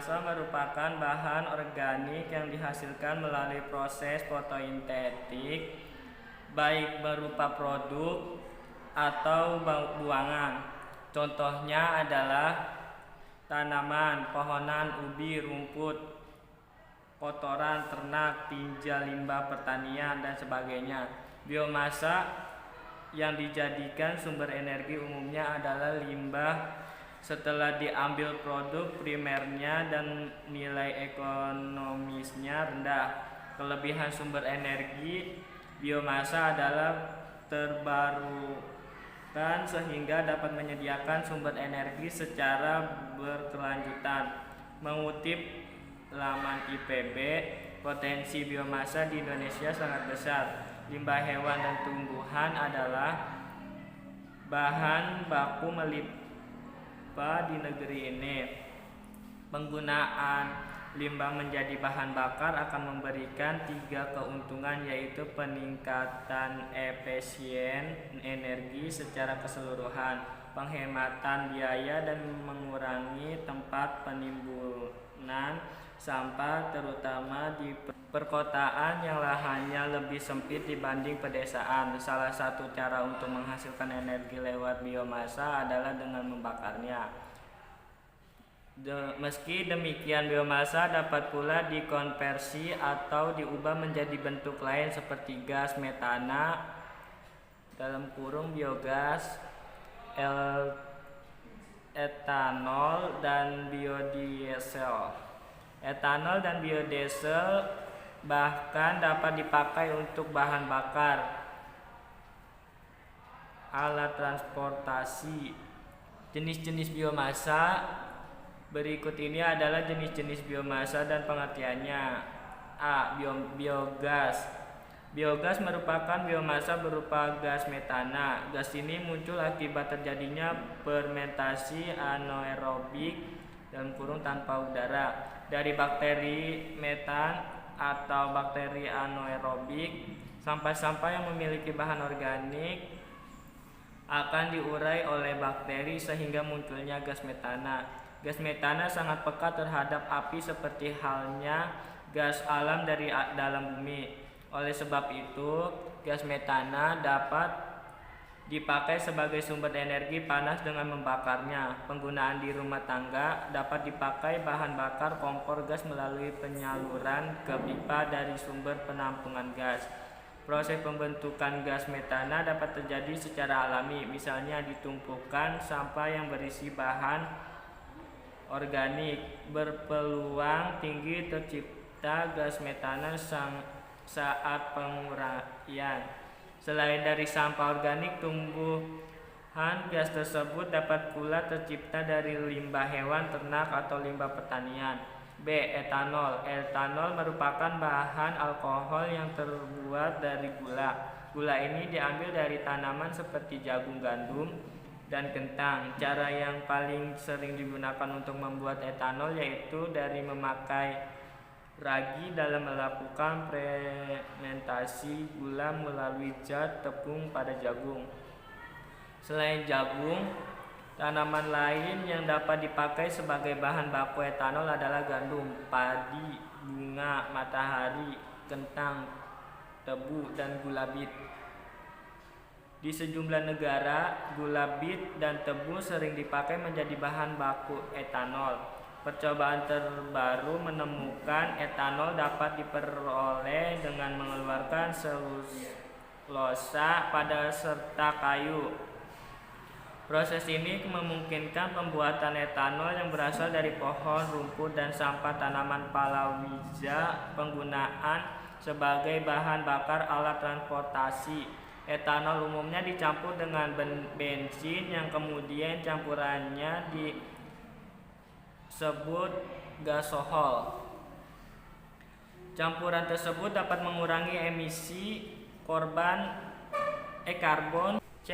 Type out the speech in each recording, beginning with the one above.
Biomasa merupakan bahan organik yang dihasilkan melalui proses fotosintetik, baik berupa produk atau buangan. Contohnya adalah tanaman, pohonan, ubi, rumput, kotoran ternak, tinja, limbah pertanian, dan sebagainya. Biomasa yang dijadikan sumber energi umumnya adalah limbah setelah diambil produk primernya dan nilai ekonomisnya rendah. Kelebihan sumber energi biomasa adalah terbarukan sehingga dapat menyediakan sumber energi secara berkelanjutan. Mengutip laman IPB, potensi biomasa di Indonesia sangat besar. Limbah hewan dan tumbuhan adalah bahan baku melimpah di negeri ini. Penggunaan limbah menjadi bahan bakar akan memberikan 3 keuntungan, yaitu peningkatan efisien energi secara keseluruhan, penghematan biaya, dan mengurangi tempat penimbunan sampah terutama di perkotaan yang lahannya lebih sempit dibanding pedesaan. Salah satu cara untuk menghasilkan energi lewat biomasa adalah dengan membakarnya. Meski demikian, biomasa dapat pula dikonversi atau diubah menjadi bentuk lain seperti gas metana (biogas), etanol, dan biodiesel. Etanol dan biodiesel bahkan dapat dipakai untuk bahan bakar alat transportasi. Jenis-jenis biomasa berikut ini adalah jenis-jenis biomasa dan pengertiannya. A. Biogas. Biogas merupakan biomasa berupa gas metana. Gas ini muncul akibat terjadinya fermentasi anaerobik (tanpa udara) dari bakteri metan atau bakteri anaerobik. Sampah-sampah yang memiliki bahan organik akan diurai oleh bakteri sehingga munculnya gas metana. Gas metana sangat peka terhadap api seperti halnya gas alam dari dalam bumi. Oleh sebab itu, gas metana dapat dipakai sebagai sumber energi panas dengan membakarnya. Penggunaan di rumah tangga dapat dipakai bahan bakar kompor gas melalui penyaluran ke pipa dari sumber penampungan gas. Proses pembentukan gas metana dapat terjadi secara alami, misalnya ditumpukan sampah yang berisi bahan organik. Berpeluang tinggi tercipta gas metana saat penguraian. Selain dari sampah organik, tumbuhan, gas tersebut dapat pula tercipta dari limbah hewan ternak atau limbah pertanian. B. Etanol. Etanol merupakan bahan alkohol yang terbuat dari gula. Gula ini diambil dari tanaman seperti jagung, gandum, dan kentang. Cara yang paling sering digunakan untuk membuat etanol yaitu dari memakai ragi dalam melakukan fermentasi gula melalui zat tepung pada jagung. Selain jagung, tanaman lain yang dapat dipakai sebagai bahan baku etanol adalah gandum, padi, bunga matahari, kentang, tebu, dan gula bit. Di sejumlah negara, gula bit dan tebu sering dipakai menjadi bahan baku etanol. Percobaan terbaru menemukan etanol dapat diperoleh dengan mengeluarkan selulosa pada serta kayu. Proses ini memungkinkan pembuatan etanol yang berasal dari pohon, rumput, dan sampah tanaman palawija. Penggunaan sebagai bahan bakar alat transportasi. Etanol umumnya dicampur dengan bensin yang kemudian campurannya disebut gasohol. Campuran tersebut dapat mengurangi emisi karbon. C.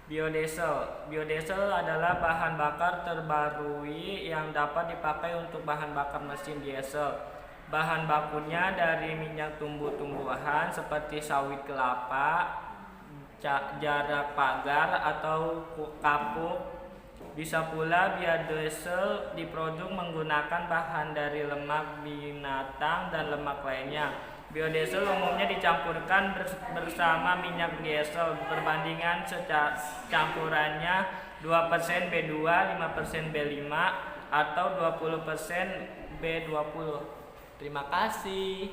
Biodiesel. Biodiesel adalah bahan bakar terbarui yang dapat dipakai untuk bahan bakar mesin diesel. Bahan bakunya dari minyak tumbuh-tumbuhan seperti sawit kelapa, jarak pagar atau kapuk, Bisa pula biodiesel diproduk menggunakan bahan dari lemak binatang dan lemak lainnya. Biodiesel umumnya dicampurkan bersama minyak diesel. Perbandingan campurannya 2% B2, 5% B5 atau 20% B20. Terima kasih.